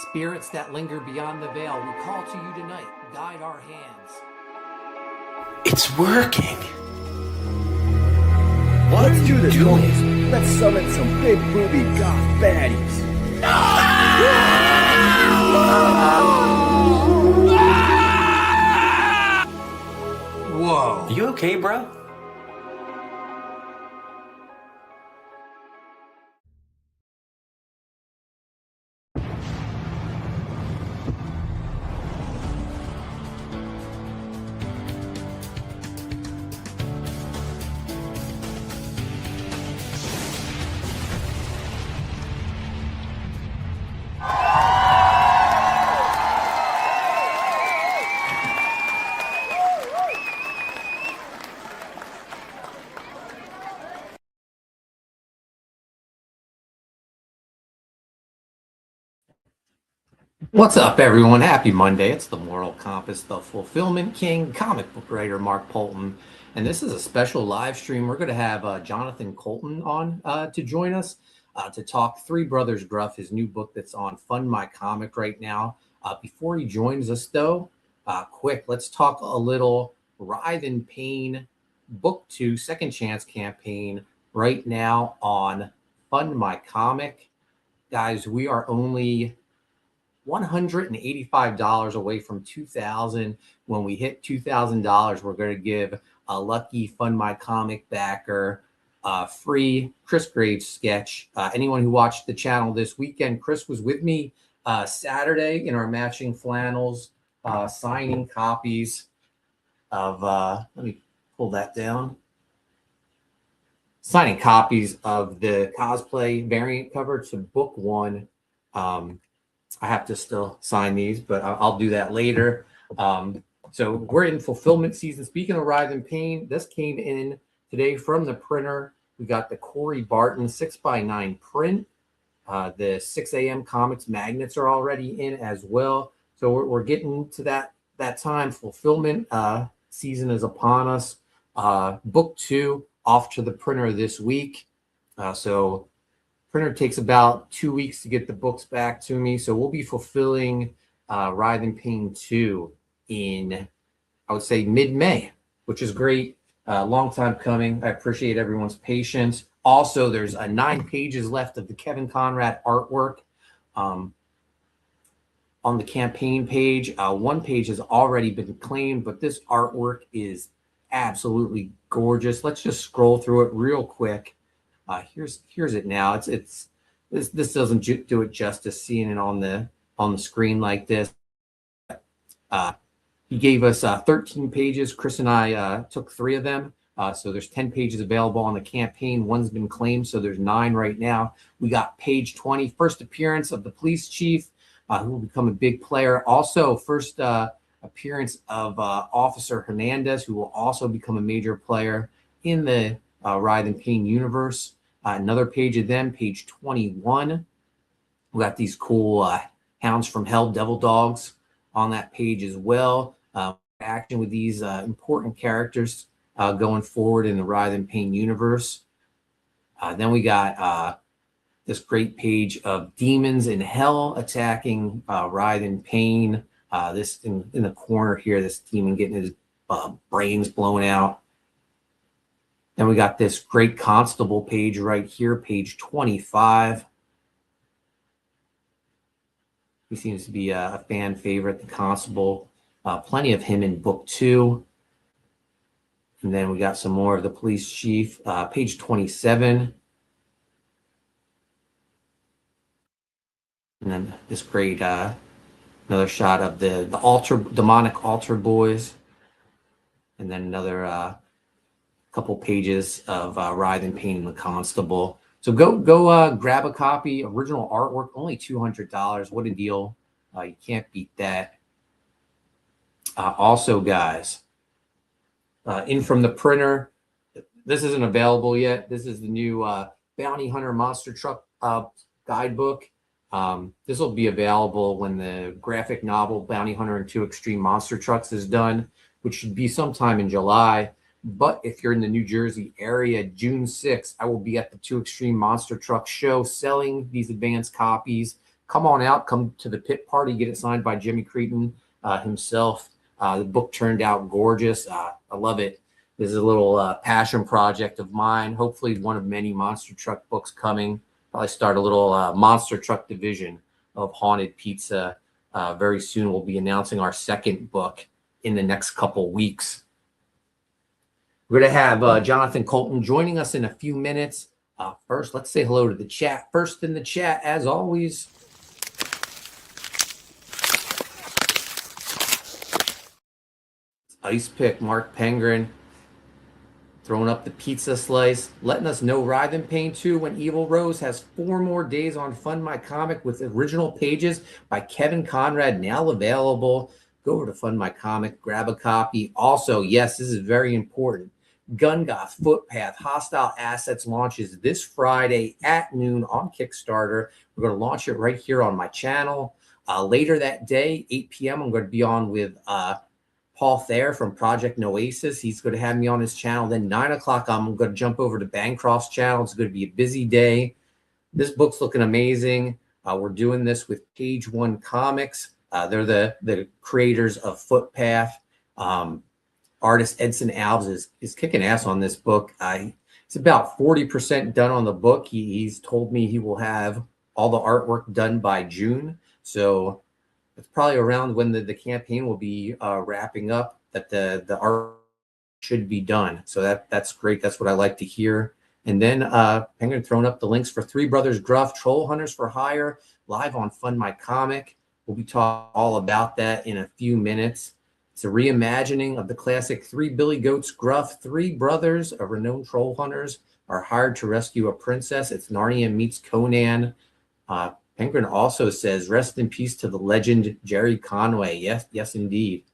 Spirits that linger beyond the veil, we call to you tonight. Guide our hands. It's working. Let's do this, homies. Let's summon some big booby goth baddies. Whoa. Are you okay, bro? What's up, everyone? Happy Monday. It's the Moral Compass, the Fulfillment King, comic book writer Mark Colton. And this is a special live stream. We're going to have Jonathan Colton on to join us to talk Three Brothers Gruff, his new book that's on Fund My Comic right now. Before he joins us, though, quick, let's talk a little Writhe in Pain Book 2 Second Chance campaign right now on Fund My Comic. Guys, we are only $185 away from $2,000. When we hit $2,000, we're going to give a lucky Fund My Comic backer a free Chris Graves sketch. Anyone who watched the channel this weekend, Chris was with me Saturday in our matching flannels, signing copies of, let me pull that down. Signing copies of the cosplay variant cover to book 1. I have to still sign these, but I'll do that later. So we're in fulfillment season. Speaking of Writhe in Pain, this came in today from the printer. We got the Corey Barton 6x9 print. The 6 a.m. comics magnets are already in as well. So we're getting to that time. Fulfillment season is upon us. Book 2 off to the printer this week. So printer takes about 2 weeks to get the books back to me. So we'll be fulfilling Writhe in Pain 2 in, I would say, mid-May, which is great. Long time coming. I appreciate everyone's patience. Also, there's 9 pages left of the Kevin Conrad artwork on the campaign page. 1 page has already been claimed, but this artwork is absolutely gorgeous. Let's just scroll through it real quick. Here's it now. This doesn't do it justice seeing it on the screen like this. He gave us 13 pages. Chris and I took 3 of them. So there's 10 pages available on the campaign. 1's been claimed, so there's 9 right now. We got page 20, first appearance of the police chief, who will become a big player. Also, first appearance of Officer Hernandez, who will also become a major player in the Writhe in Pain universe. Another page of them, page 21. We got these cool Hounds from Hell Devil Dogs on that page as well. Action with these important characters going forward in the Writhe in Pain universe. Then we got this great page of Demons in Hell attacking Writhe in Pain. This in the corner here, this demon getting his brains blown out. Then we got this great Constable page right here, page 25. He seems to be a fan favorite, the Constable. Plenty of him in book 2. And then we got some more of the police chief, page 27. And then this great, another shot of the demonic altar boys. And then another couple pages of Writhe in Pain and the Constable. So go grab a copy. Original artwork, only $200. What a deal. You can't beat that. Also, guys, in from the printer, this isn't available yet. This is the new Bounty Hunter Monster Truck guidebook. This will be available when the graphic novel Bounty Hunter and 2 Extreme Monster Trucks is done, which should be sometime in July. But if you're in the New Jersey area, June 6th, I will be at the 2 Extreme Monster Truck show selling these advanced copies come on out, come to the pit party, get it signed by Jimmy Cretin himself. The book turned out gorgeous. I love it. This is a little passion project of mine. Hopefully one of many monster truck books coming. Probably start a little monster truck division of Haunted Pizza. Very soon we'll be announcing our second book in the next couple weeks. We're going to have Jonathan Colton joining us in a few minutes. First, let's say hello to the chat. First in the chat, as always, Ice Pick, Mark Pengrin, throwing up the pizza slice, letting us know Writhe in Pain 2 When Evil Rose has 4 more days on Fund My Comic with original pages by Kevin Conrad now available. Go over to Fund My Comic, grab a copy. Also, yes, this is very important. Gungoth Footpath Hostile Assets launches this Friday at noon on Kickstarter. We're going to launch it right here on my channel. Later that day, 8 p.m., I'm going to be on with Paul Thayer from Project Noasis. He's going to have me on his channel. Then 9 o'clock, I'm going to jump over to Bancroft's channel. It's going to be a busy day. This book's looking amazing. We're doing this with Page One Comics. They're the creators of Footpath. Artist Edson Alves is kicking ass on this book. It's about 40% done on the book. He's told me he will have all the artwork done by June. So it's probably around when the campaign will be wrapping up that the art should be done. So that's great. That's what I like to hear. And then Penguin throwing up the links for Three Brothers Gruff, Troll Hunters for Hire, live on Fund My Comic. We'll be talking all about that in a few minutes. It's a reimagining of the classic Three Billy Goats Gruff. 3 brothers of renowned troll hunters are hired to rescue a princess. It's Narnia meets Conan. Penguin also says, rest in peace to the legend Jerry Conway. Yes, indeed.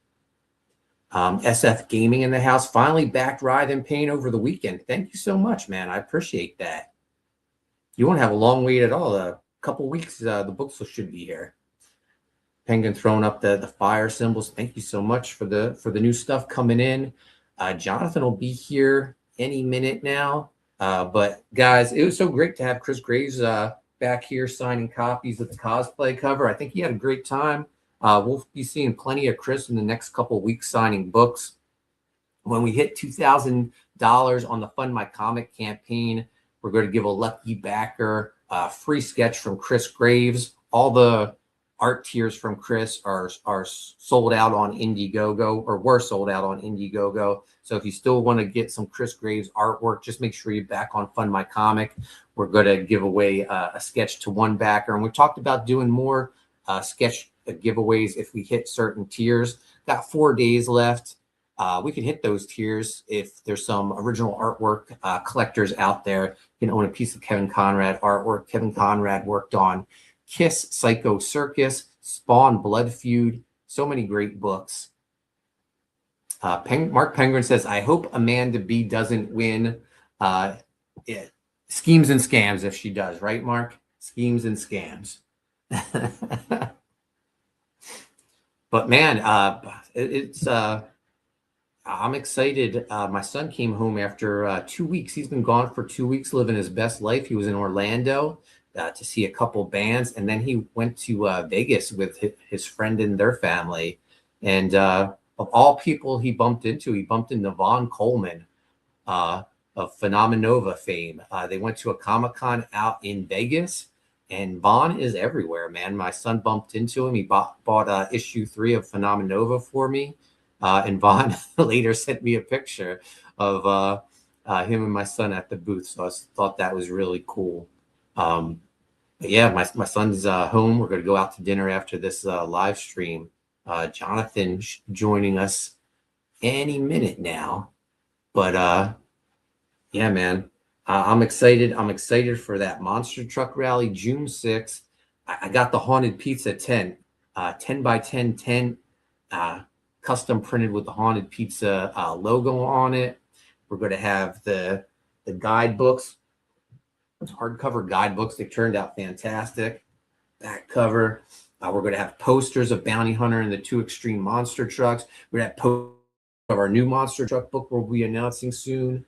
SF Gaming in the house. Finally backed Writhe in Pain over the weekend. Thank you so much, man. I appreciate that. You won't have a long wait at all. A couple weeks, the books should be here. Penguin throwing up the fire symbols. Thank you so much for the new stuff coming in. Jonathan will be here any minute now. But guys, it was so great to have Chris Graves back here signing copies of the cosplay cover. I think he had a great time. We'll be seeing plenty of Chris in the next couple of weeks signing books. When we hit $2,000 on the Fund My Comic campaign, we're going to give a lucky backer a free sketch from Chris Graves. All the art tiers from Chris are sold out on Indiegogo, or were sold out on Indiegogo. So if you still want to get some Chris Graves artwork, just make sure you're back on Fund My Comic. We're going to give away a sketch to one backer. And we talked about doing more sketch giveaways if we hit certain tiers. Got 4 days left. We can hit those tiers if there's some original artwork collectors out there. You can own a piece of Kevin Conrad artwork. Kevin Conrad worked on Kiss, Psycho Circus, Spawn, Blood Feud, so many great books. Mark Penguin says, I hope Amanda B doesn't win. Schemes and scams if she does, right, Mark? Schemes and scams. But man, I'm excited. My son came home after 2 weeks. He's been gone for 2 weeks, living his best life. He was in Orlando to see a couple bands, and then he went to Vegas with his friend and their family. And of all people he bumped into Vaughn Coleman of Phenomenova fame. They went to a Comic-Con out in Vegas, and Vaughn is everywhere, man. My son bumped into him. He bought issue 3 of Phenomenova for me. And Vaughn later sent me a picture of him and my son at the booth. So I thought that was really cool. But yeah, my son's home. We're going to go out to dinner after this live stream. Jonathan joining us any minute now. But yeah, man, I'm excited. I'm excited for that monster truck rally, June 6th. I got the Haunted Pizza tent, 10 by 10 tent, custom printed with the Haunted Pizza logo on it. We're going to have the guidebooks, hardcover guidebooks. They turned out fantastic. Back cover. We're going to have posters of Bounty Hunter and the 2 Extreme Monster Trucks. We're going to have posters of our new monster truck book we'll be announcing soon.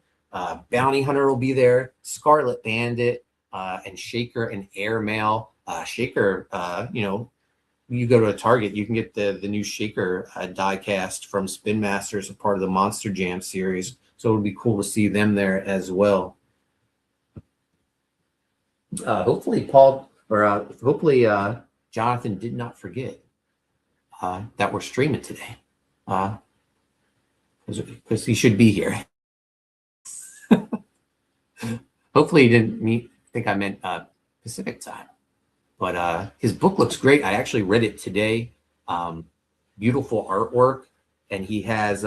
Bounty Hunter will be there. Scarlet Bandit and Shaker and Airmail. shaker, you go to a Target, you can get the new shaker die cast from Spin Masters, a part of the Monster Jam series. So it would be cool to see them there as well. Hopefully Jonathan did not forget that we're streaming today, because he should be here. Hopefully he didn't think I meant Pacific time. But his book looks great. I actually read it today. Beautiful artwork, and he has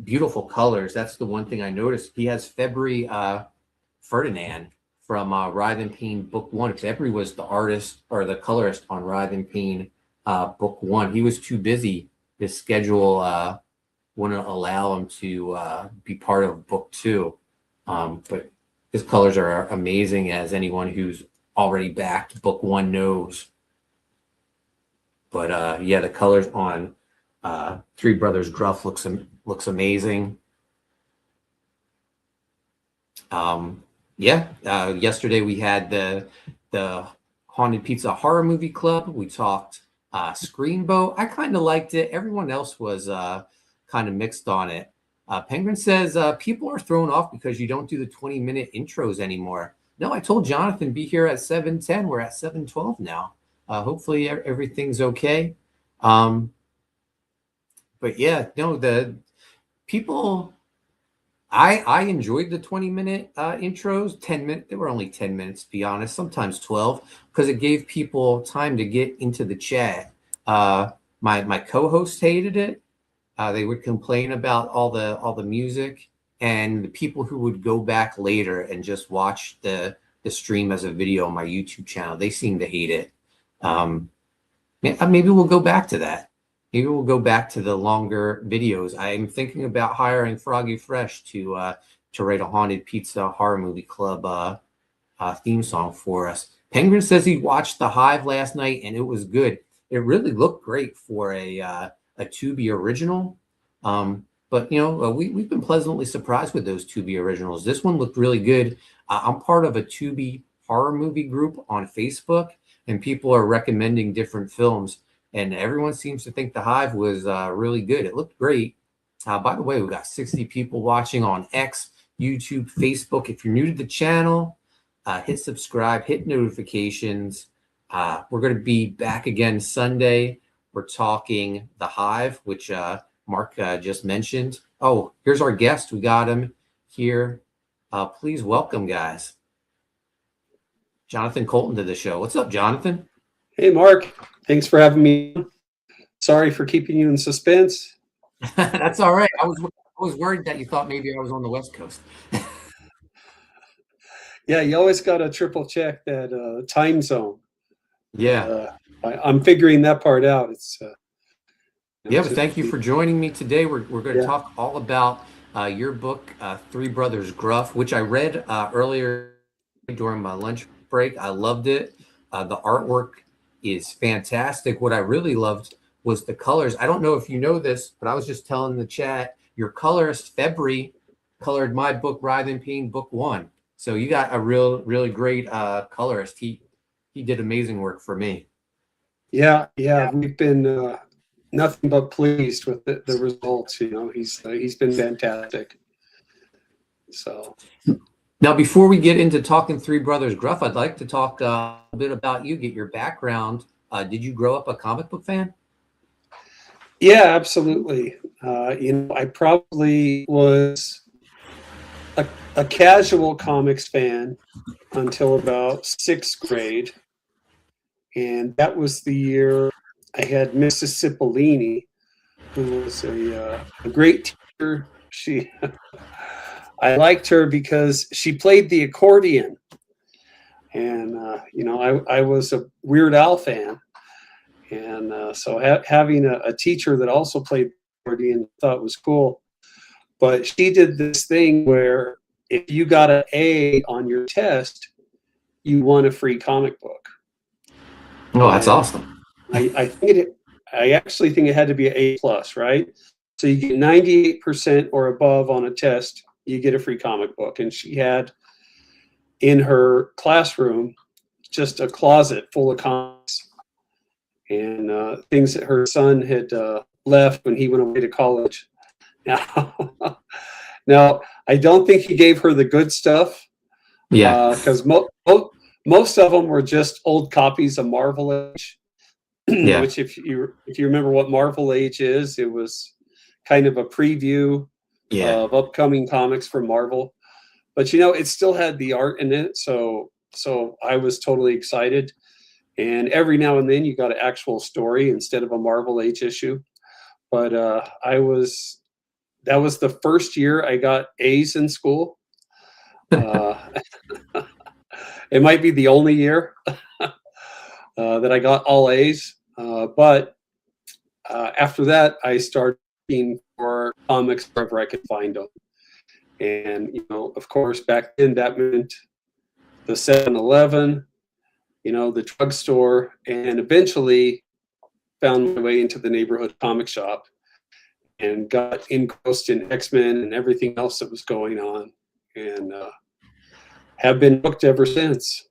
beautiful colors. That's the one thing I noticed. He has February Ferdinand from Writhe and Pain Book 1. February was the artist or the colorist on Writhe and Pain Book 1. He was too busy. His schedule wouldn't allow him to be part of Book 2. But his colors are amazing, as anyone who's already backed Book 1 knows. But yeah, the colors on Three Brothers Gruff looks amazing. Yesterday we had the Haunted Pizza Horror Movie Club. We talked Screamboat. I kind of liked it. Everyone else was kind of mixed on it. Penguin says people are thrown off because you don't do the 20-minute intros anymore. No, I told Jonathan be here at 7:10. We're at 7:12 now. Hopefully everything's okay. But yeah, no, the people, I enjoyed the 20-minute intros. 10 minutes, they were only 10 minutes, to be honest, sometimes 12, because it gave people time to get into the chat. My co-host hated it. They would complain about all the music, and the people who would go back later and just watch the stream as a video on my YouTube channel, they seem to hate it. Maybe we'll go back to that. Maybe we'll go back to the longer videos. I'm thinking about hiring Froggy Fresh to write a Haunted Pizza Horror Movie Club theme song for us. Penguin says he watched The Hive last night and it was good. It really looked great for a Tubi original. But we've been pleasantly surprised with those Tubi originals. This one looked really good. I'm part of a Tubi horror movie group on Facebook, and people are recommending different films, and everyone seems to think The Hive was really good. It looked great. By the way, we got 60 people watching on X, YouTube, Facebook. If you're new to the channel, hit subscribe, hit notifications. We're going to be back again Sunday. We're talking The Hive, which Mark just mentioned. Oh, here's our guest. We got him here. Please welcome, guys, Jonathan Colton to the show. What's up, Jonathan? Hey, Mark. Thanks for having me. Sorry for keeping you in suspense. That's all right. I was worried that you thought maybe I was on the West Coast. Yeah, you always got to triple check that time zone. Yeah. I'm figuring that part out. It's but thank you for joining me today. We're going to talk all about your book, Three Brothers Gruff, which I read earlier during my lunch break. I loved it. The artwork is fantastic. What I really loved was the colors. I don't know if you know this, but I was just telling the chat, your colorist, February, colored my book, Writhe and Pain, Book 1. So you got a really great colorist. He did amazing work for me. Yeah. We've been nothing but pleased with the results. He's been fantastic. So now, before we get into talking Three Brothers Gruff, I'd like to talk a bit about you, get your background. Did you grow up a comic book fan? Yeah, absolutely. I probably was a casual comics fan until about 6th grade. And that was the year I had Mrs. Cipollini, who was a great teacher. I liked her because she played the accordion. And, I was a Weird Al fan. And so having a teacher that also played the accordion, I thought was cool. But she did this thing where if you got an A on your test, you won a free comic book. Oh, that's awesome. I actually think it had to be an A+, right? So you get 98% or above on a test, you get a free comic book. And she had in her classroom just a closet full of comics and things that her son had left when he went away to college. Now, now I don't think he gave her the good stuff. Yeah. Because most of them were just old copies of Marvel Age. Yeah. Which, if you remember what Marvel Age is, it was kind of a preview of upcoming comics from Marvel. But it still had the art in it, so I was totally excited. And every now and then you got an actual story instead of a Marvel Age issue. But that was the first year I got A's in school. It might be the only year that I got all A's. But after that, I started looking for comics wherever I could find them. And, of course, back then that meant the 7-Eleven, the drugstore, and eventually found my way into the neighborhood comic shop and got engrossed in X-Men and everything else that was going on, and have been hooked ever since.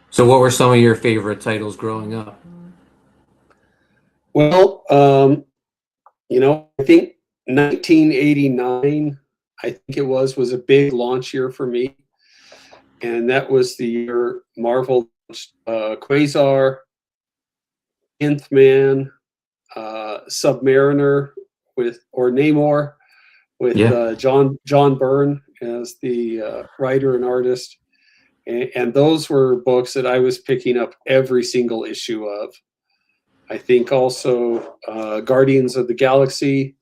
So what were some of your favorite titles growing up? Well, I think 1989, I think it was a big launch year for me. And that was the year Marvel launched Quasar, Nth Man, Submariner or Namor with John Byrne as the writer and artist. And those were books that I was picking up every single issue of. I think also Guardians of the Galaxy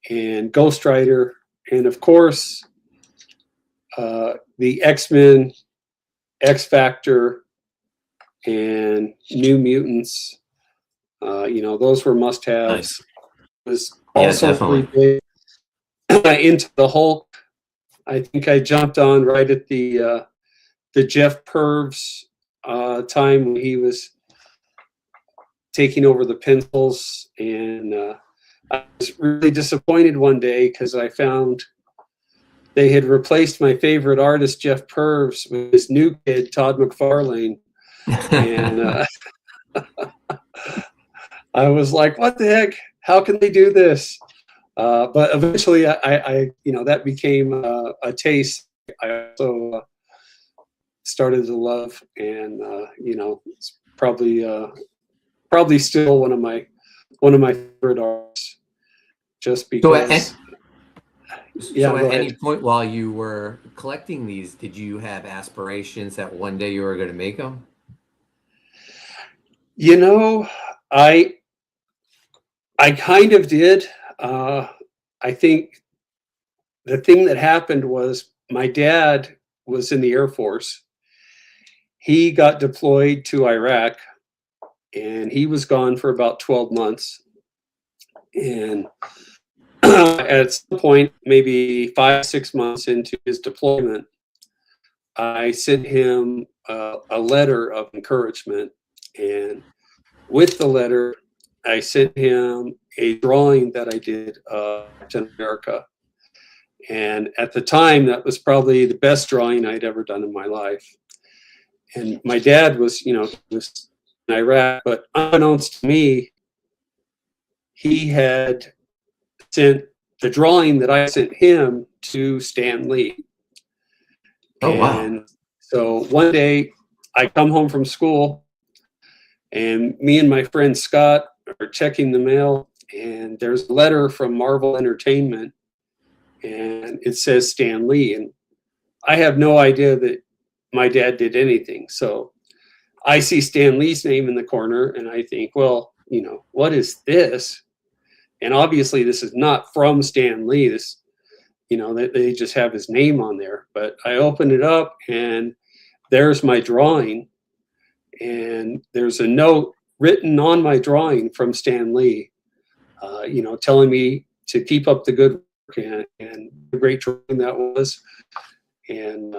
and Ghost Rider, and of course the X-Men, X Factor, and New Mutants. Those were must-haves. Nice. Was also pretty big into the Hulk. I think I jumped on right at the Jeff Purves time when he was taking over the pencils, and I was really disappointed one day because I found they had replaced my favorite artist Jeff Purves with this new kid Todd McFarlane, and I was like, "What the heck? How can they do this?" But eventually, I that became a taste. I also started to love, and it's probably still one of my favorite artists, just because. So at any point while you were collecting these, did you have aspirations that one day you were going to make them? I kind of did. I think the thing that happened was my dad was in the Air Force. He got deployed to Iraq, and he was gone for about 12 months. And at some point, maybe 5-6 months into his deployment, I sent him a letter of encouragement. And with the letter, I sent him a drawing that I did of Captain America. And at the time, that was probably the best drawing I'd ever done in my life. And my dad was, was in Iraq, but unbeknownst to me, he had sent the drawing that I sent him to Stan Lee. Oh, wow. And so one day I come home from school, and me and my friend Scott are checking the mail, and there's a letter from Marvel Entertainment, and it says Stan Lee. And I have no idea that my dad did anything. So I see Stan Lee's name in the corner, and I think, well, what is this? And obviously this is not from Stan Lee. This, they just have his name on there. But I open it up, and there's my drawing. And there's a note written on my drawing from Stan Lee, telling me to keep up the good work and the great drawing that was. And,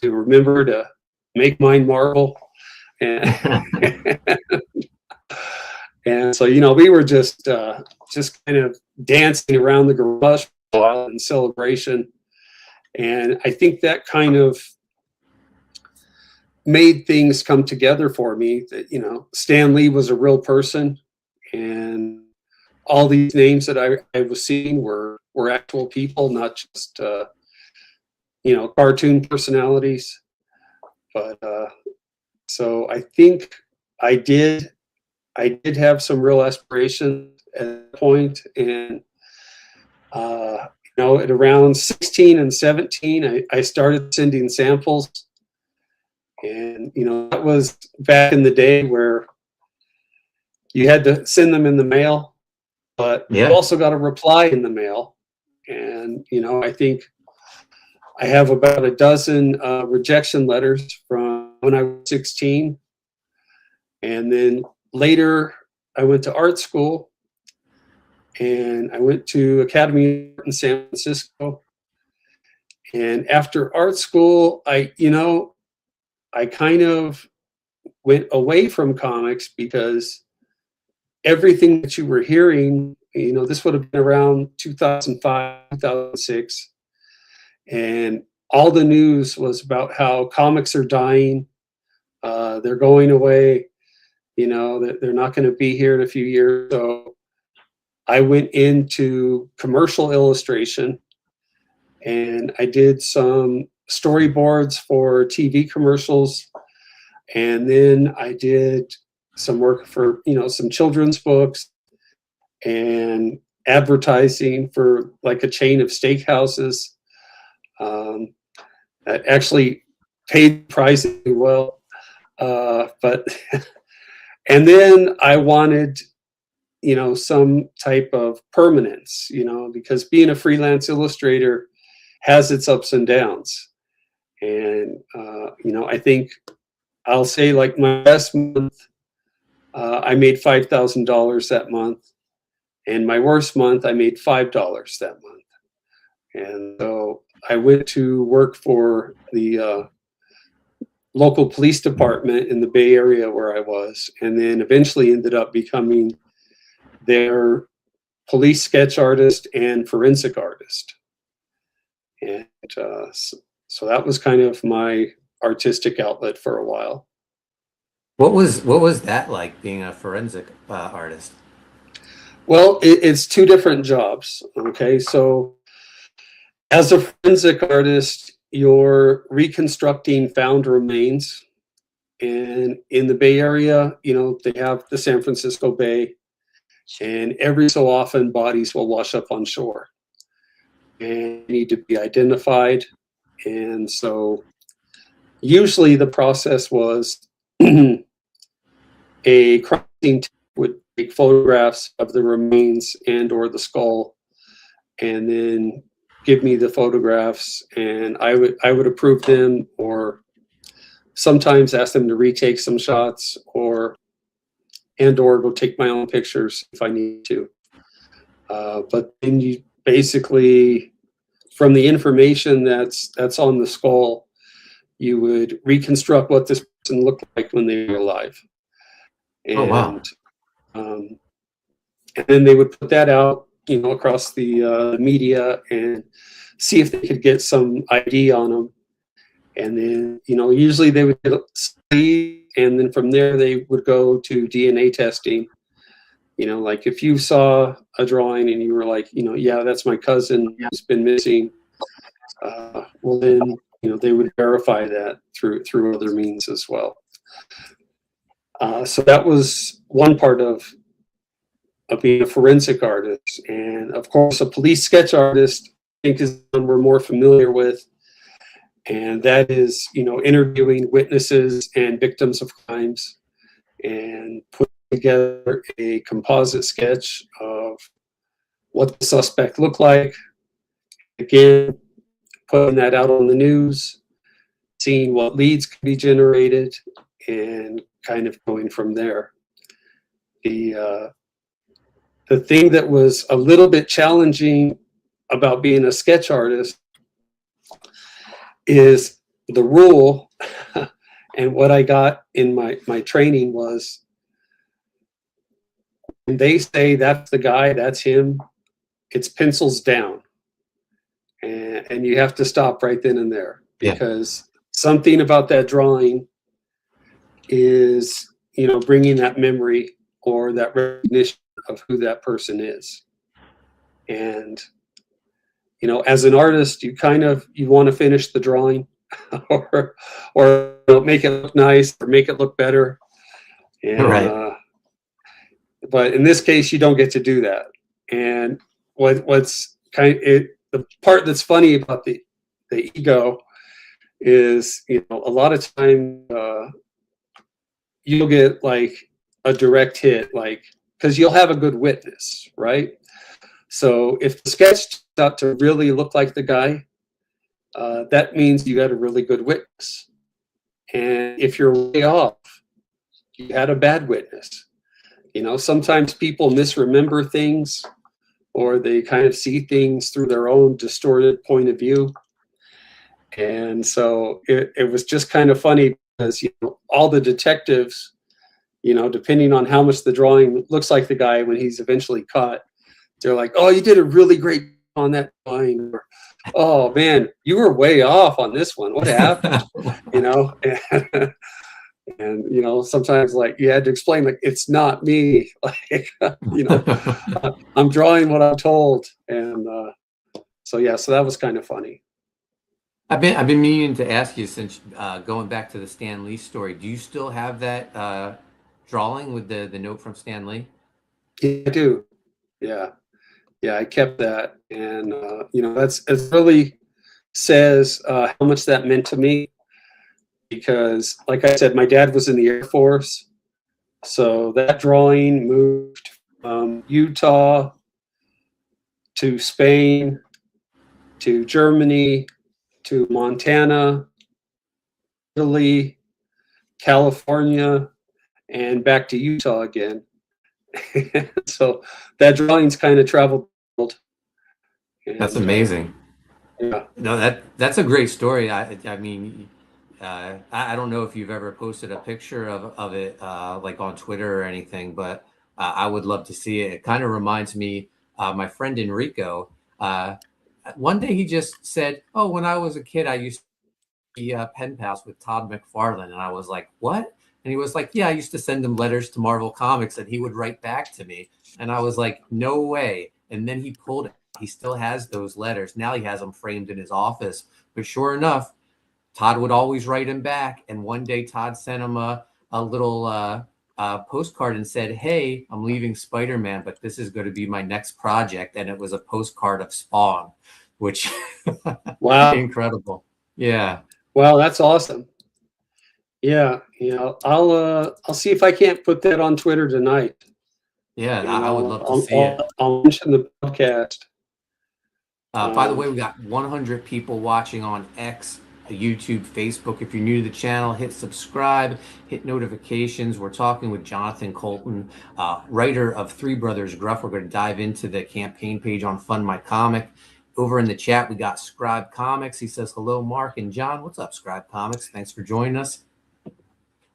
to remember to make mine Marvel. And, and so, we were just kind of dancing around the garage for a while in celebration. And I think that kind of made things come together for me. That, you know, Stan Lee was a real person, and all these names that I was seeing were actual people, not just you know, cartoon personalities. But so I think I did have some real aspirations at that point, and you know, at around 16 and 17, I started sending samples, and you know, that was back in the day where you had to send them in the mail, but you also got a reply in the mail. And you know, I think I have about a dozen rejection letters from when I was 16. And then later I went to art school, and I went to Academy in San Francisco. And after art school, I kind of went away from comics, because everything that you were hearing, you know, this would have been around 2005, 2006. And all the news was about how comics are dying. They're going away. You know, they're not going to be here in a few years. So I went into commercial illustration, and I did some storyboards for TV commercials. And then I did some work for, you know, some children's books and advertising for like a chain of steakhouses. That actually paid surprisingly well. But and then I wanted, you know, some type of permanence, you know, because being a freelance illustrator has its ups and downs. And you know, I think I'll say, like, my best month, I made $5,000 that month, and my worst month, I made $5 that month. And so I went to work for the local police department in the Bay Area where I was, and then eventually ended up becoming their police sketch artist and forensic artist. And so that was kind of my artistic outlet for a while. What was that like, being a forensic artist? Well, it's two different jobs. Okay, so as a forensic artist, you're reconstructing found remains. And in the Bay Area, you know, they have the San Francisco Bay, and every so often bodies will wash up on shore and need to be identified. And so usually the process was a crime scene team would take photographs of the remains and or the skull, and then give me the photographs, and I would approve them, or sometimes ask them to retake some shots, or go take my own pictures if I need to. But then you basically, from the information that's on the skull, you would reconstruct what this person looked like when they were alive. And, oh, wow. And then they would put that out, you know, across the media, and see if they could get some ID on them. And then, you know, usually they would see, and then from there they would go to DNA testing. You know, like if you saw a drawing and you were like, you know, yeah, that's my cousin who's been missing. Well, then, you know, they would verify that through other means as well. So that was one part of being a forensic artist. And of course, a police sketch artist, I think, is the one we're more familiar with. And that is, you know, interviewing witnesses and victims of crimes and putting together a composite sketch of what the suspect looked like. Again, putting that out on the news, seeing what leads can be generated, and kind of going from there. The thing that was a little bit challenging about being a sketch artist is the rule, and what I got in my training was, when they say that's the guy, that's him, it's pencils down. And you have to stop right then and there, because something about that drawing is, you know, bringing that memory or that recognition of who that person is. And, you know, as an artist, you want to finish the drawing or you know, make it look nice or make it look better. And, Right. but in this case, you don't get to do that. And what's the part that's funny about the ego is, you know, a lot of time you'll get like a direct hit, like, because you'll have a good witness, right? So if the sketch turns out to really look like the guy, that means you got a really good witness. And if you're way off, you had a bad witness. You know, sometimes people misremember things, or they kind of see things through their own distorted point of view. And so it was just kind of funny because, you know, all the detectives, you know, depending on how much the drawing looks like the guy when he's eventually caught, they're like, "Oh, you did a really great on that drawing," or, "Oh man, you were way off on this one. What happened?" You know, and you know, sometimes like you had to explain, like, it's not me, like, you know, I'm drawing what I'm told. And so yeah, so that was kind of funny. I've been meaning to ask you, since going back to the Stan Lee story, do you still have that drawing with the note from Stan Lee? Yeah, I do. Yeah, I kept that. And you know, it really says how much that meant to me, because like I said, my dad was in the Air Force, so that drawing moved from Utah to Spain to Germany to Montana, Italy, California, and back to Utah again. So that drawing's kind of traveled the world. That's amazing. Yeah. No, that's a great story. I mean, I don't know if you've ever posted a picture of it like on Twitter or anything, but I would love to see it. It kind of reminds me, my friend Enrico. One day he just said, "Oh, when I was a kid, I used to be pen pals with Todd McFarlane," and I was like, "What?" And he was like, "Yeah, I used to send him letters to Marvel Comics, and he would write back to me." And I was like, "No way!" And then he pulled it. He still has those letters. Now he has them framed in his office. But sure enough, Todd would always write him back. And one day Todd sent him a little postcard and said, "Hey, I'm leaving Spider-Man, but this is going to be my next project." And it was a postcard of Spawn, which Wow. incredible. Yeah. Wow, that's awesome. Yeah, you know, I'll see if I can't put that on Twitter tonight. Yeah, You I would know, love to see it. I'll mention the podcast. By the way, we got 100 people watching on X, YouTube, Facebook. If you're new to the channel, hit subscribe, hit notifications. We're talking with Jonathan Colton, writer of Three Brothers Gruff. We're going to dive into the campaign page on Fund My Comic. Over in the chat, we got Scribe Comics. He says, "Hello, Mark and John." What's up, Scribe Comics? Thanks for joining us.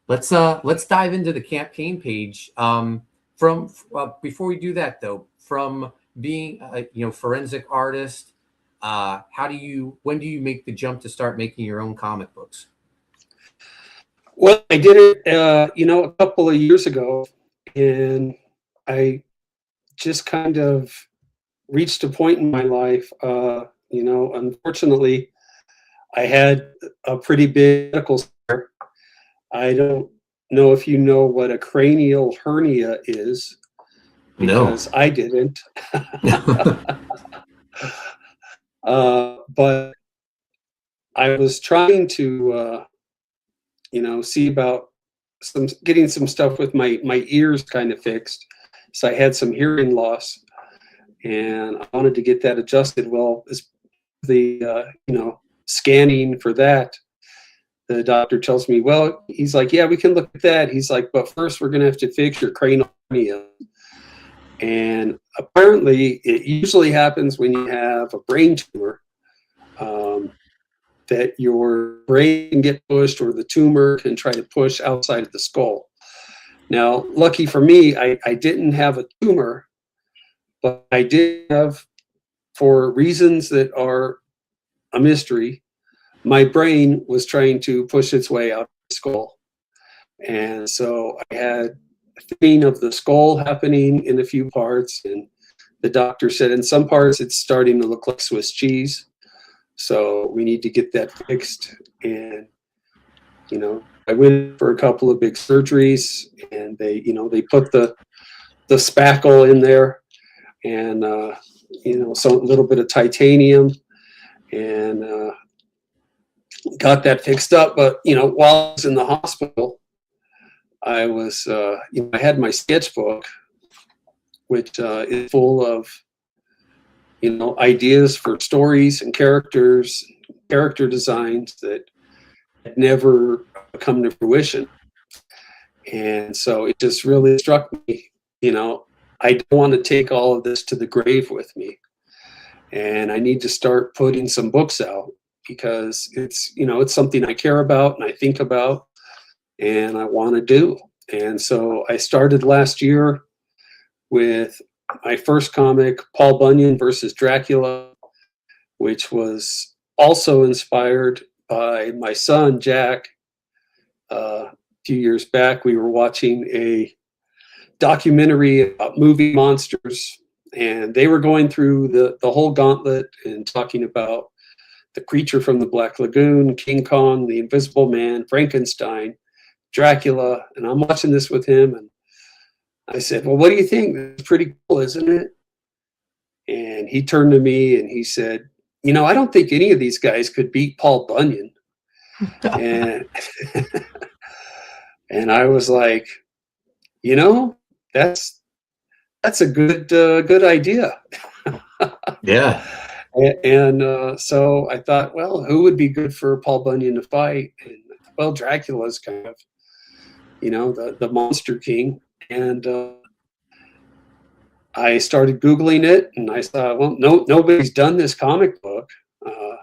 Let's dive into the campaign page. Before we do that though, from being a forensic artist, when do you make the jump to start making your own comic books? Well, I did it a couple of years ago, and I just kind of reached a point in my life. Unfortunately, I had a pretty big medical scare. I don't know if you know what a cranial hernia is, because no. I didn't. But I was trying to, see about getting some stuff with my ears kind of fixed. So I had some hearing loss, and I wanted to get that adjusted. Well, the scanning for that, the doctor tells me, well, he's like, "Yeah, we can look at that." He's like, "But first, we're going to have to fix your cranial hernia." And apparently, it usually happens when you have a brain tumor, that your brain can get pushed, or the tumor can try to push outside of the skull. Now, lucky for me, I didn't have a tumor, but I did have, for reasons that are a mystery, my brain was trying to push its way out of the skull. And so I had a thing of the skull happening in a few parts, and the doctor said in some parts it's starting to look like Swiss cheese. So we need to get that fixed. And, I went for a couple of big surgeries, and they put the spackle in there, and, so a little bit of titanium, and got that fixed up. But, while I was in the hospital, I was, I had my sketchbook, which is full of, ideas for stories and character designs that had never come to fruition. And so it just really struck me, I don't want to take all of this to the grave with me. And I need to start putting some books out, because it's something I care about and I think about and I want to do. And so I started last year with my first comic, Paul Bunyan versus Dracula, which was also inspired by my son, Jack. A few years back, we were watching a documentary about movie monsters, and they were going through the whole gauntlet and talking about the creature from the Black Lagoon, King Kong, the Invisible Man, Frankenstein, Dracula. And I'm watching this with him, and I said, well, what do you think? It's pretty cool, isn't it? And he turned to me and he said, I don't think any of these guys could beat Paul Bunyan. and and I was like, that's a good idea. Yeah. And so I thought, well, who would be good for Paul Bunyan to fight? And, well, Dracula's kind of, the monster king. And I started Googling it, and I thought, well, nobody's done this comic book. A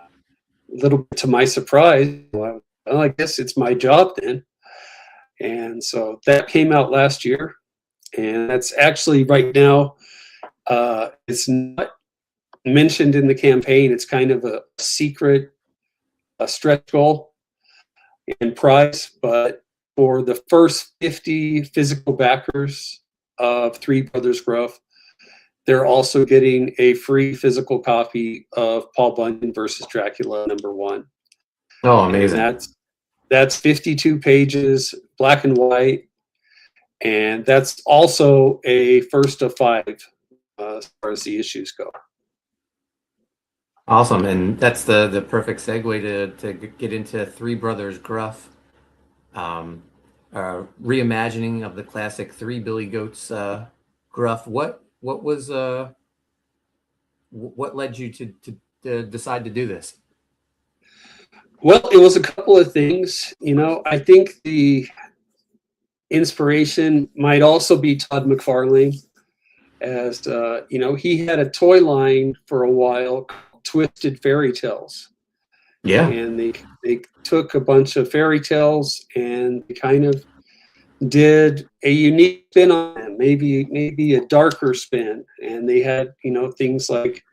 little bit to my surprise, well, I guess it's my job then. And so that came out last year, and that's actually right now, it's not mentioned in the campaign. It's kind of a secret, a stretch goal and prize, but for the first 50 physical backers of Three Brothers Gruff, they're also getting a free physical copy of Paul Bunyan versus Dracula #1. Oh, amazing. And that's 52 pages, black and white, and that's also a first of 5 as far as the issues go. Awesome. And that's the perfect segue to get into Three Brothers Gruff. Reimagining of the classic Three Billy Goats Gruff. What led you to decide to do this? Well, it was a couple of things. I think the inspiration might also be Todd McFarlane, as he had a toy line for a while called Twisted Fairy Tales. Yeah. And they took a bunch of fairy tales and they kind of did a unique spin on them, maybe a darker spin. And they had, things like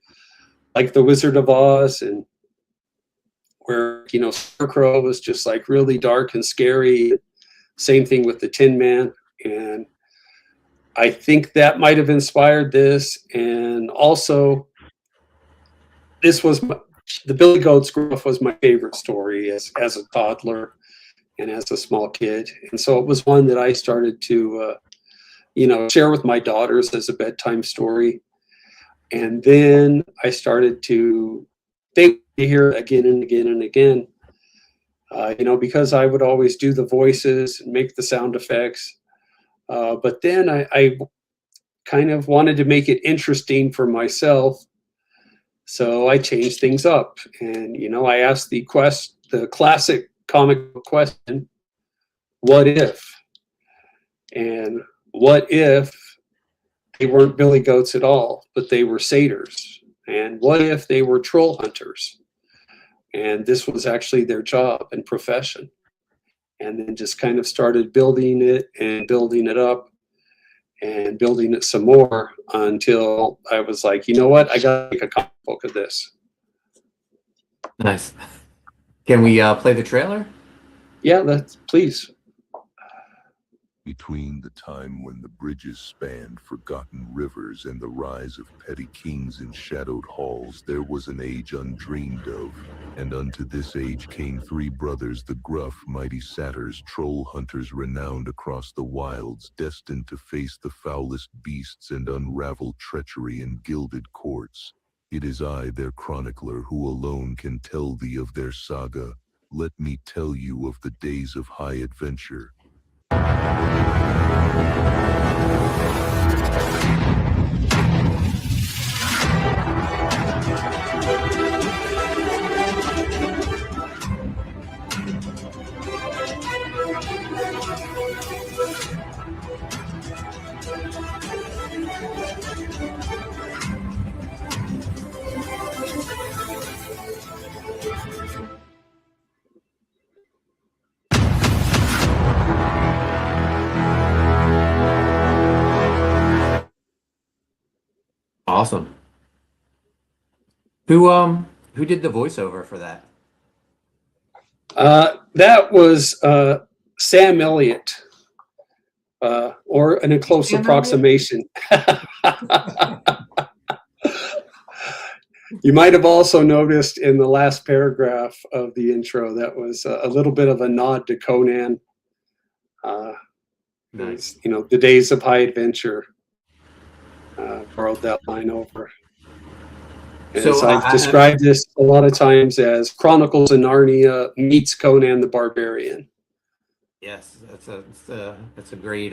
the Wizard of Oz, and where, Scarecrow was just like really dark and scary. Same thing with the Tin Man. And I think that might have inspired this. And also, this was the Billy Goats Gruff was my favorite story as a toddler and as a small kid. And so it was one that I started to, share with my daughters as a bedtime story. And then I started to hear it again and again and again, because I would always do the voices and make the sound effects. But then I kind of wanted to make it interesting for myself. So I changed things up, and I asked the classic comic book question: what if? And what if they weren't billy goats at all, but they were satyrs? And what if they were troll hunters, and this was actually their job and profession? And then just kind of started building it and building it up and building it some more until I was like, you know what? I got to make a comic book of this. Nice. Can we play the trailer? Yeah, please. Between the time when the bridges spanned forgotten rivers and the rise of petty kings in shadowed halls, there was an age undreamed of, and unto this age came three brothers, the Gruff, mighty satyrs, troll hunters renowned across the wilds, destined to face the foulest beasts and unravel treachery in gilded courts. It is I, their chronicler, who alone can tell thee of their saga. Let me tell you of the days of high adventure. Awesome. Who did the voiceover for that? That was Sam Elliott, or an close Sam approximation. You might have also noticed in the last paragraph of the intro that was a little bit of a nod to Conan. Nice. You know, the days of high adventure. Borrowed that line over. And So, I've described this a lot of times as Chronicles of Narnia meets Conan the Barbarian. Yes, that's a great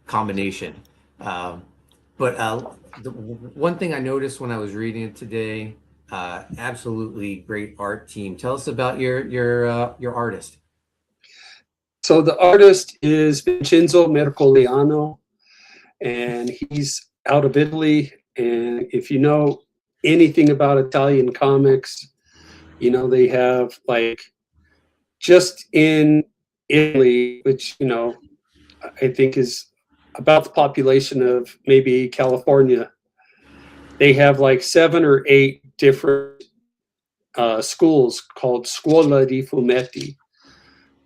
combination. But the one thing I noticed when I was reading it today, absolutely great art team. Tell us about your artist. So the artist is Vincenzo Mercoliano, and he's out of Italy. And if you know anything about Italian comics, you know they have, like, just in Italy, which, you know, I think is about the population of maybe California, they have like 7 or 8 different schools called Scuola di Fumetti.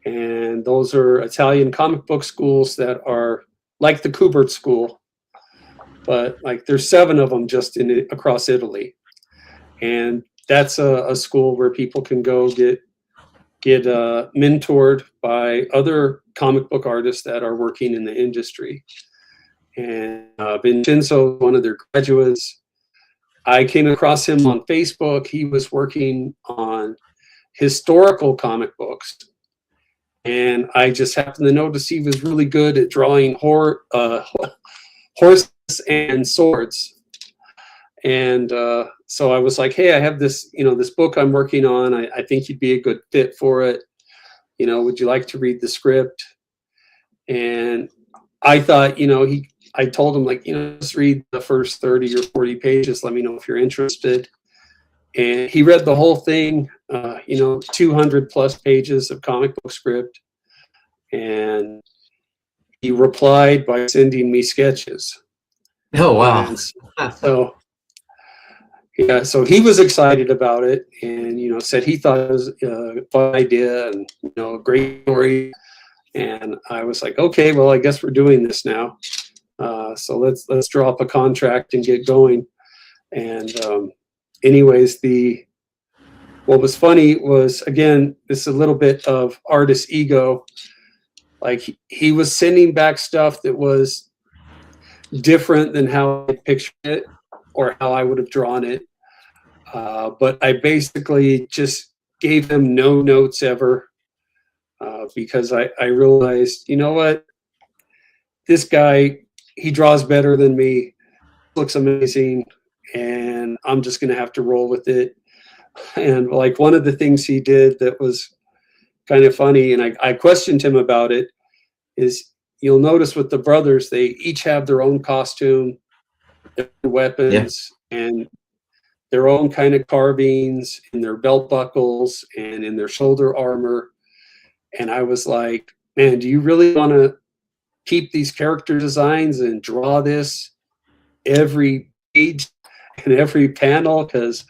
And those are Italian comic book schools that are like the Kubert School, but like there's 7 of them just across Italy. And that's a school where people can go get mentored by other comic book artists that are working in the industry. And Vincenzo, one of their graduates, I came across him on Facebook. He was working on historical comic books, and I just happened to notice he was really good at drawing horses and swords. And so I was like, hey, I have this, you know, this book I'm working on. I think you'd be a good fit for it. You know, would you like to read the script? And I thought, you know, I told him, like, you know, just read the first 30 or 40 pages. Let me know if you're interested. And he read the whole thing, you know, 200 plus pages of comic book script. And he replied by sending me sketches. Oh, wow. So, yeah, so he was excited about it, and, you know, said he thought it was a fun idea and, you know, a great story. And I was like, okay, well, I guess we're doing this now. So let's drop a contract and get going. And anyways, what was funny was, again, this is a little bit of artist ego. Like, he was sending back stuff that was different than how I pictured it or how I would have drawn it. But I basically just gave him no notes ever, because I realized, you know what, this guy, he draws better than me, looks amazing, and I'm just going to have to roll with it. And like, one of the things he did that was kind of funny, and I questioned him about it, is you'll notice with the brothers, they each have their own costume, their weapons, and their own kind of carvings in their belt buckles and in their shoulder armor. And I was like, man, do you really want to keep these character designs and draw this every page and every panel? Because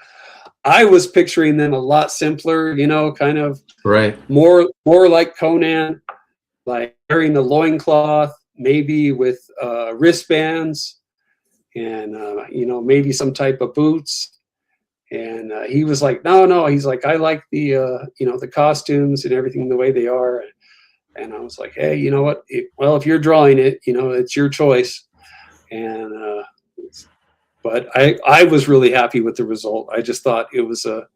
I was picturing them a lot simpler, you know, kind of Right. more like Conan, like wearing a loincloth, maybe with wristbands, and maybe some type of boots. And he was like, no, he's like, I like the the costumes and everything the way they are. And I was like, hey, you know what? Well, if you're drawing it, it's your choice. And but I was really happy with the result. I just thought it was a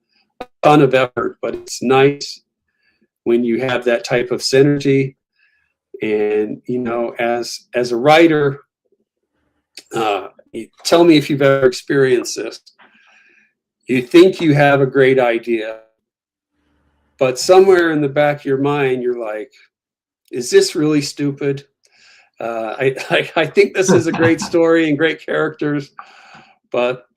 ton of effort, but it's nice when you have that type of synergy. And as a writer, tell me if you've ever experienced this. You think you have a great idea, but somewhere in the back of your mind, you're like, is this really stupid? I think this is a great story and great characters, but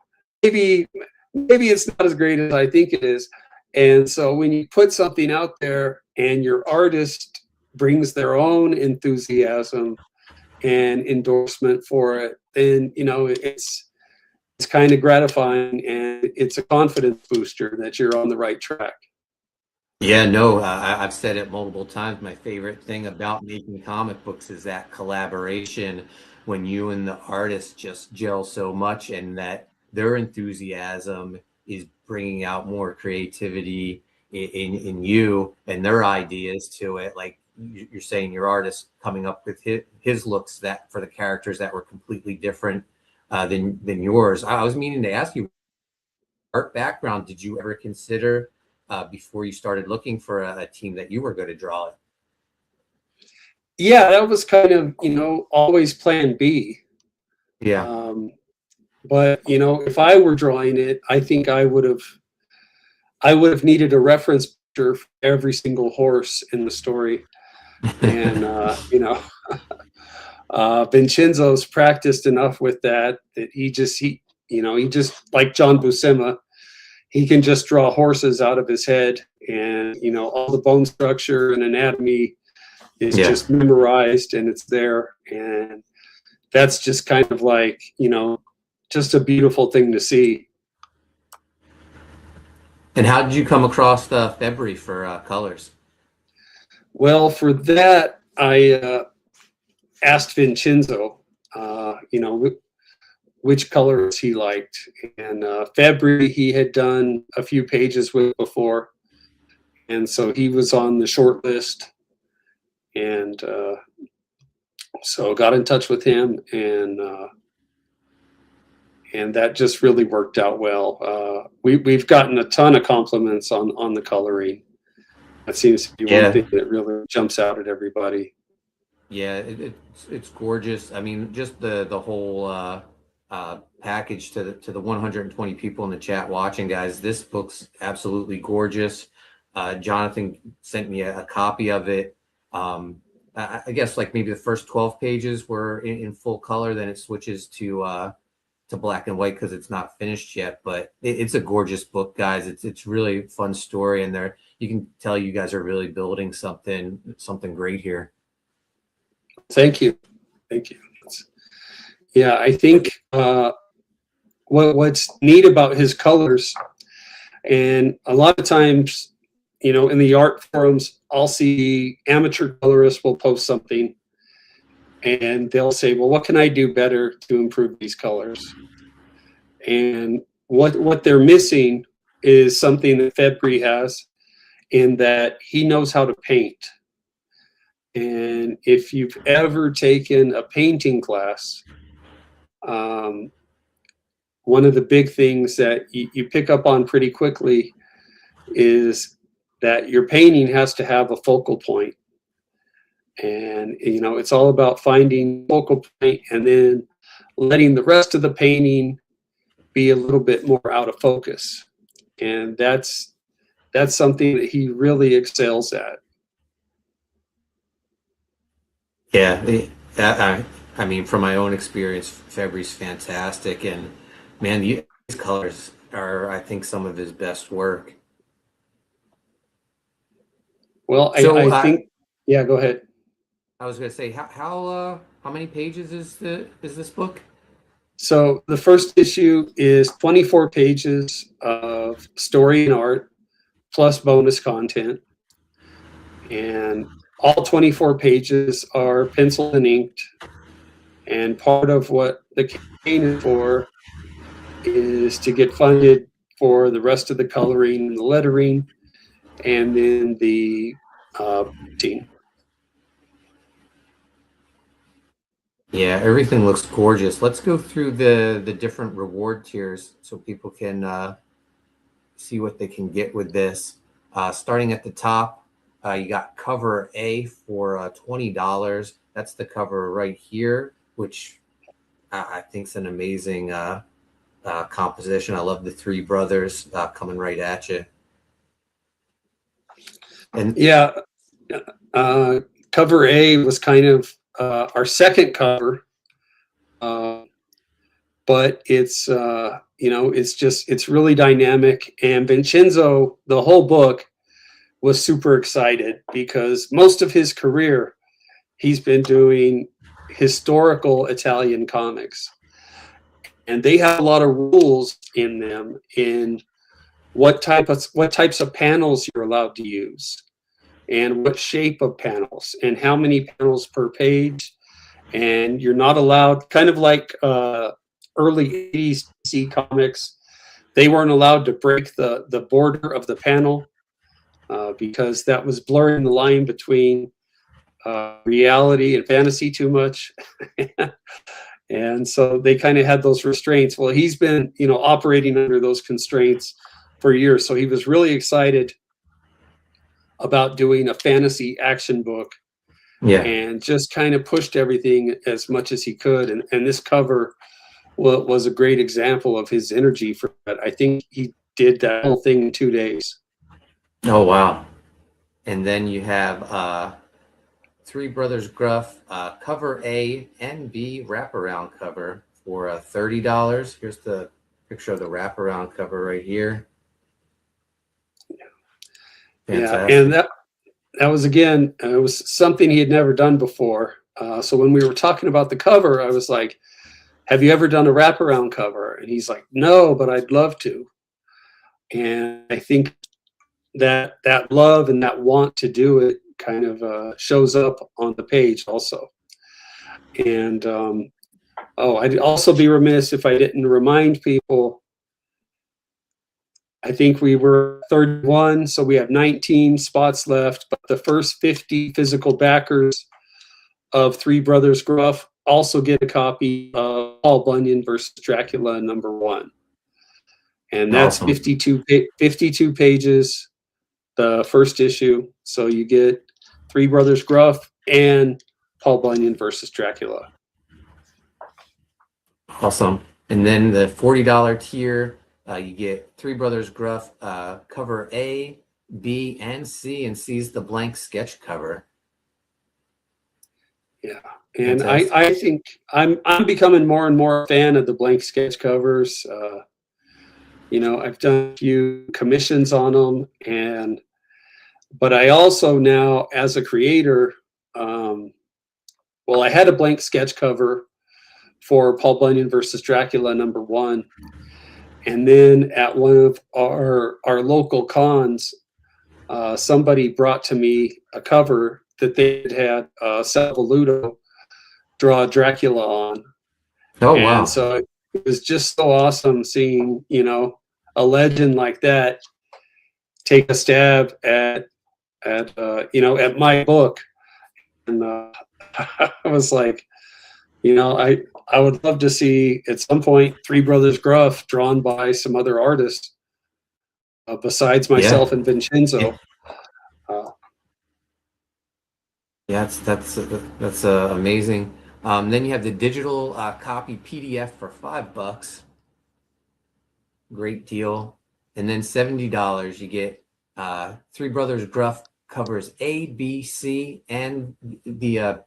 maybe it's not as great as I think it is. And so when you put something out there and your artist brings their own enthusiasm and endorsement for it, then it's kind of gratifying, and it's a confidence booster that you're on the right track. Yeah, no, I've said it multiple times. My favorite thing about making comic books is that collaboration when you and the artist just gel so much, and that their enthusiasm is bringing out more creativity in you and their ideas to it. Like you're saying, your artist coming up with his looks that for the characters that were completely different than yours. I was meaning to ask you, art background, did you ever consider before you started looking for a team that you were going to draw it? Yeah, that was kind of always plan B. Yeah. But if I were drawing it, I think I would have needed a reference picture for every single horse in the story. And Vincenzo's practiced enough with that he just like John Buscema, he can just draw horses out of his head, and all the bone structure and anatomy is just memorized, and it's there. And that's just kind of like just a beautiful thing to see. And how did you come across the February for colors? Well, for that, I asked Vincenzo, which colors he liked. And February, he had done a few pages with before. And so he was on the short list. And so got in touch with him, and that just really worked out well. We've gotten a ton of compliments on the coloring. That seems to be one thing that really jumps out at everybody. Yeah, it's gorgeous. I mean, just the whole package to the 120 people in the chat watching, guys. This book's absolutely gorgeous. Jonathan sent me a copy of it. I guess like maybe the first 12 pages were in full color, then it switches to black and white because it's not finished yet. But it's a gorgeous book, guys. It's really a fun story, and there you can tell you guys are really building something great here. Thank you. Yeah, I think what's neat about his colors, and a lot of times, in the art forums, I'll see amateur colorists will post something, and they'll say, well, what can I do better to improve these colors? And what they're missing is something that February has, in that he knows how to paint. And if you've ever taken a painting class, one of the big things that you pick up on pretty quickly is that your painting has to have a focal point. And, it's all about finding focal point and then letting the rest of the painting be a little bit more out of focus. And that's something that he really excels at. Yeah, I mean, from my own experience, February's fantastic, and man, these colors are, I think, some of his best work. Well, I think, yeah, go ahead. I was going to say, how many pages is this book? So the first issue is 24 pages of story and art plus bonus content. And all 24 pages are penciled and inked. And part of what the campaign is for is to get funded for the rest of the coloring and the lettering, and then the painting. Yeah, everything looks gorgeous. Let's go through the different reward tiers so people can see what they can get with this. Starting at the top, you got cover A for $20. That's the cover right here, which I think is an amazing composition. I love the three brothers coming right at you. And yeah, cover A was kind of our second cover, but it's it's really dynamic. And Vincenzo, the whole book, was super excited because most of his career he's been doing historical Italian comics, and they have a lot of rules in them in what types of panels you're allowed to use, and what shape of panels, and how many panels per page. And you're not allowed, kind of like early 80s DC comics, they weren't allowed to break the border of the panel because that was blurring the line between reality and fantasy too much. And so they kind of had those restraints. Well, he's been, operating under those constraints for years. So he was really excited about doing a fantasy action book, and just kind of pushed everything as much as he could. And this cover was a great example of his energy for that. I think he did that whole thing in 2 days. oh wow. And then you have Three Brothers Gruff cover A and B wraparound cover for $30. Here's the picture of the wraparound cover right here. Fantastic. Yeah, and that was, again, it was something he had never done before. So when we were talking about the cover, I was like, have you ever done a wraparound cover? And he's like, no, but I'd love to. And I think that love and that want to do it kind of shows up on the page also. And I'd also be remiss if I didn't remind people, I think we were 31, so we have 19 spots left, but the first 50 physical backers of Three Brothers Gruff also get a copy of Paul Bunyan versus Dracula #1. And that's Awesome. 52 pages, the first issue. So you get Three Brothers Gruff and Paul Bunyan versus Dracula. Awesome. And then the $40 tier, you get Three Brothers Gruff cover A, B, and C, and C's the blank sketch cover. Yeah, and Fantastic. I think I'm becoming more and more a fan of the blank sketch covers. I've done a few commissions on them, but I also now, as a creator, I had a blank sketch cover for Paul Bunyan versus Dracula #1. And then at one of our local cons, somebody brought to me a cover that they had Salvaludo draw Dracula on. Oh, and wow. So it was just so awesome seeing, a legend like that take a stab at my book. And I was like, I would love to see at some point Three Brothers Gruff drawn by some other artist besides myself and Vincenzo. That's amazing. Then you have the digital copy PDF for $5. Great deal. And then $70 you get Three Brothers Gruff covers A, B, C, and the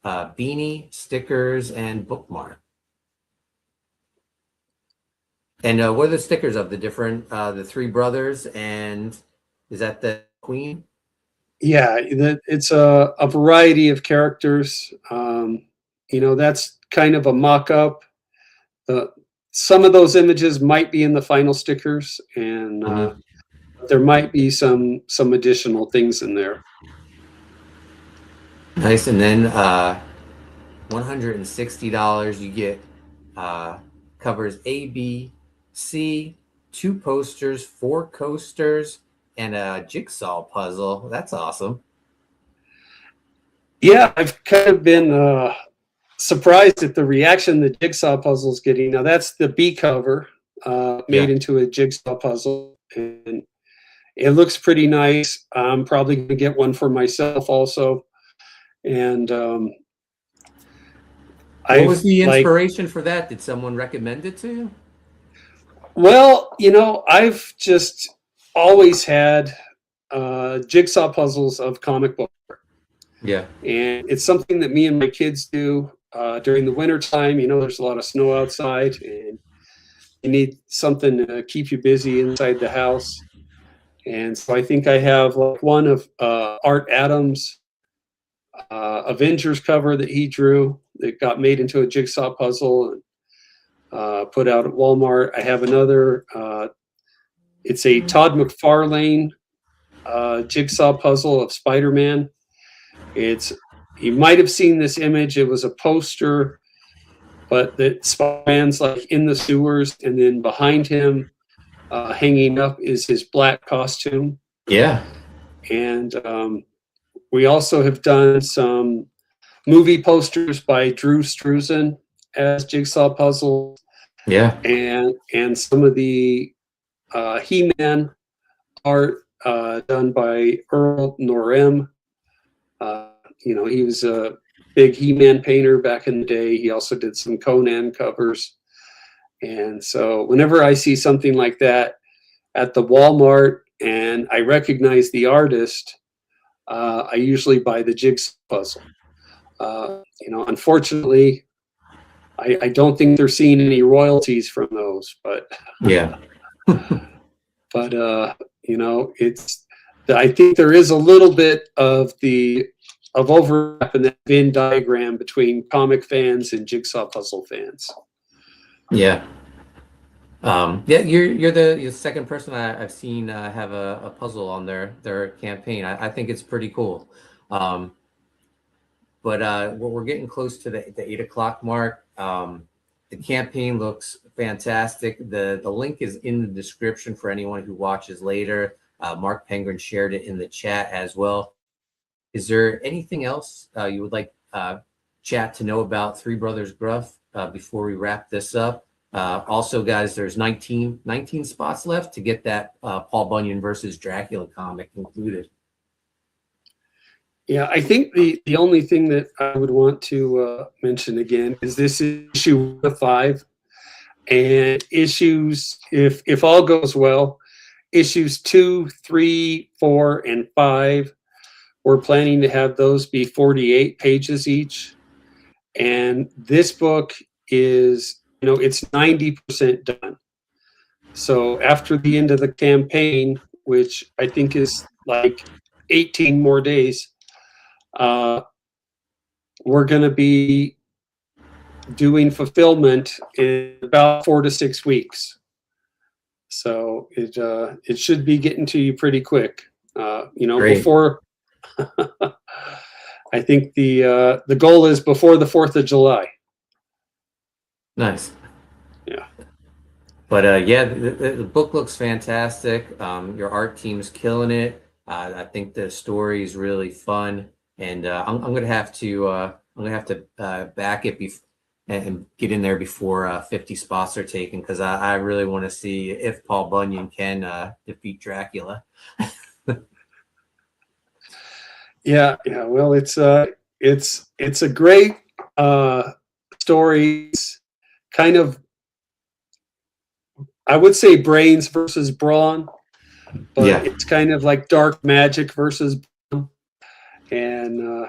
beanie, stickers, and bookmark. And what are the stickers of the different the three brothers? And is that the queen? Yeah, it's a variety of characters. That's kind of a mock-up. Some of those images might be in the final stickers, and there might be some additional things in there. Nice. And then $160 you get covers A, B, C, 2 posters, 4 coasters, and a jigsaw puzzle. That's awesome. Yeah, I've kind of been surprised at the reaction the jigsaw puzzle's getting. Now that's the B cover made into a jigsaw puzzle, and it looks pretty nice. I'm probably going to get one for myself also. And what was the inspiration for that? Did someone recommend it to you? Well, I've just always had jigsaw puzzles of comic book. Yeah. And it's something that me and my kids do during the winter time. There's a lot of snow outside, and you need something to keep you busy inside the house. And so I think I have one of Art Adams' Avengers cover that he drew that got made into a jigsaw puzzle and put out at Walmart. I have another. It's a Todd McFarlane jigsaw puzzle of Spider-Man. You might have seen this image. It was a poster, but that Spider-Man's like in the sewers, and then behind him, hanging up, is his black costume. Yeah. And we also have done some movie posters by Drew Struzan as jigsaw puzzles. Yeah. And some of the He-Man art done by Earl Norem. He was a big He-Man painter back in the day. He also did some Conan covers. And so whenever I see something like that at the Walmart and I recognize the artist, I usually buy the jigsaw puzzle. Unfortunately, I don't think they're seeing any royalties from those, but yeah. But I think there is a little bit of overlap in that Venn diagram between comic fans and jigsaw puzzle fans. Yeah. You're the second person I've seen have a puzzle on their campaign. I think it's pretty cool. But we're getting close to the 8 o'clock mark. The campaign looks fantastic. The link is in the description for anyone who watches later. Mark Penguin shared it in the chat as well. Is there anything else you would like chat to know about Three Brothers Gruff before we wrap this up? Also, guys, there's 19 spots left to get that Paul Bunyan versus Dracula comic included. Yeah, I think the only thing that I would want to mention again is this issue 5, and issues, if all goes well, issues 2, 3, 4, and 5. We're planning to have those be 48 pages each, and this book is, it's 90% done. So after the end of the campaign, which I think is like 18 more days, we're going to be doing fulfillment in about 4 to 6 weeks. So it should be getting to you pretty quick. Great. Before I think the goal is before the 4th of July. Nice. Yeah. But the book looks fantastic. Your art team's killing it. I think the story is really fun, and I'm gonna have to back it and get in there before 50 spots are taken, because I really want to see if Paul Bunyan can defeat Dracula. Yeah. Well, it's a great story. It's kind of, I would say, brains versus brawn, but Yeah. it's kind of like dark magic versus brawn. And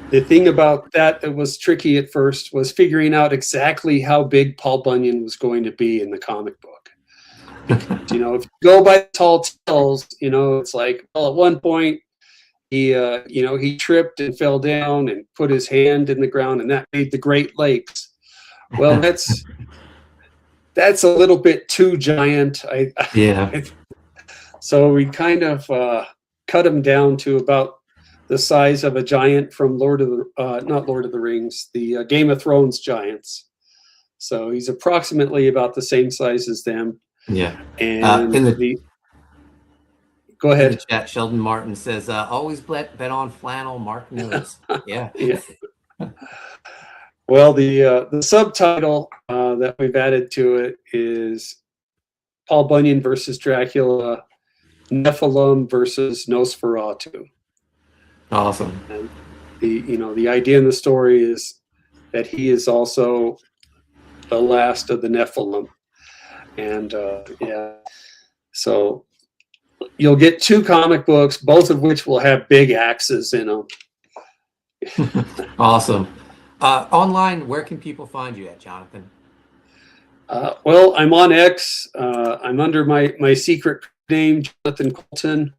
the thing about that was tricky at first was figuring out exactly how big Paul Bunyan was going to be in the comic book. If you go by the tall tales, it's like, well, at one point he tripped and fell down and put his hand in the ground, and that made the Great Lakes. Well, that's a little bit too giant. Yeah. So we kind of cut him down to about the size of a giant from not Lord of the Rings, the Game of Thrones giants. So he's approximately about the same size as them. Yeah. And go In the ahead. chat, Sheldon Martin says, always bet on flannel, Mark knows. Yeah. Yeah. Well, the subtitle that we've added to it is Paul Bunyan versus Dracula, Nephilim versus Nosferatu. Awesome. And the idea in the story is that he is also the last of the Nephilim. And yeah, so you'll get 2 comic books, both of which will have big axes in them. Awesome. Online, where can people find you at, Jonathan? Well, I'm on X. I'm under my secret name, Jonathan Colton,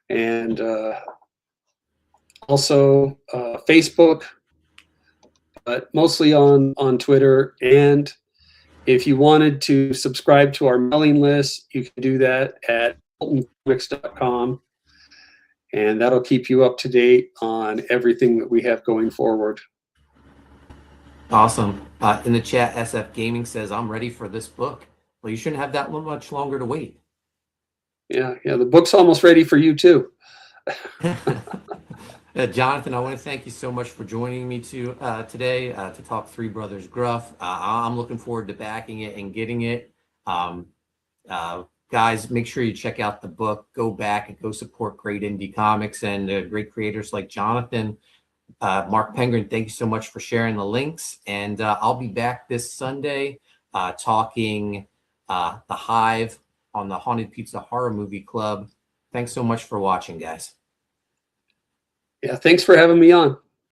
and also Facebook, but mostly on Twitter. And if you wanted to subscribe to our mailing list, you can do that at coltoncomics.com, and that'll keep you up to date on everything that we have going forward. Awesome. In the chat, SF Gaming says, I'm ready for this book. Well, you shouldn't have that much longer to wait. Yeah, the book's almost ready for you too. Jonathan, I want to thank you so much for joining me today to talk Three Brothers Gruff. I'm looking forward to backing it and getting it. Guys, make sure you check out the book. Go back and go support great indie comics and great creators like Jonathan. Mark Pengren, thank you so much for sharing the links. And I'll be back this Sunday talking The Hive on the Haunted Pizza Horror Movie Club. Thanks so much for watching, guys. Yeah, thanks for having me on.